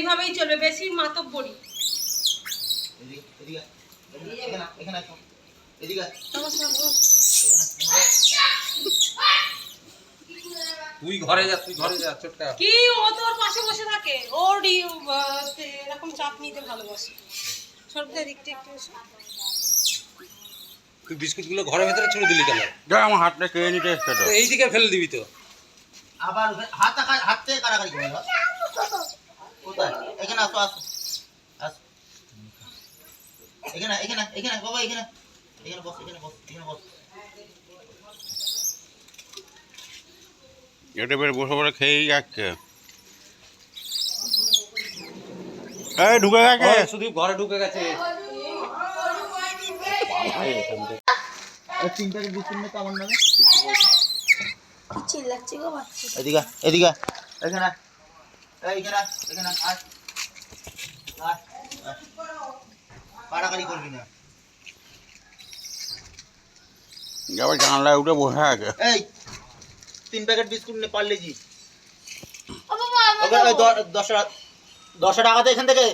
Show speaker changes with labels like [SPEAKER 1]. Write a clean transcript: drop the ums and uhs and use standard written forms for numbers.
[SPEAKER 1] এইভাবেই চলবে, বেশি মাতব্বরি।
[SPEAKER 2] তুই ঘরে যা, তুই ঘরে যা ছোটকা।
[SPEAKER 1] কি ও তোর পাশে বসে থাকে, ওর এরকম চাপ নিতে ভালোবাসে। সরতে দিকটা একটু এসে।
[SPEAKER 2] তুই বিস্কুটগুলো ঘরের ভেতরে ছুঁড়ে দিলি কেন?
[SPEAKER 3] যা আমার হাতটা খেয়ে নিতে এসছে তো।
[SPEAKER 2] তো এই দিকে ফেলে দিবি তো।
[SPEAKER 4] আবার হাত থেকে কারাকারি করে কোথায়? এখানে আসো আসো আসো, এখানে এখানে এখানে বাবা, এখানে এখানে বস, এখানে বস, এখানে বস।
[SPEAKER 3] এটা বের বসে বসে খেয়েই যাচ্ছে। এই ঢুকে গেছে।
[SPEAKER 2] শুধু ঘরে ঢুকে গেছে।
[SPEAKER 4] তিন প্যাকেট বিস্কুট নে তো আমার নামে।
[SPEAKER 1] কি চিল্লাচ্ছি গো বাচ্চা।
[SPEAKER 4] এদিকে এদিকে এখানে এইখানে এখানে আয় আয়, কারাকারি করবি না।
[SPEAKER 3] আবার জানলায় উঠে বসে আছে।
[SPEAKER 4] এই 3 প্যাকেট বিস্কুট নে পারলে জি।
[SPEAKER 1] ও বাবা,
[SPEAKER 4] ওকে 10 টাকা দে এখান থেকে।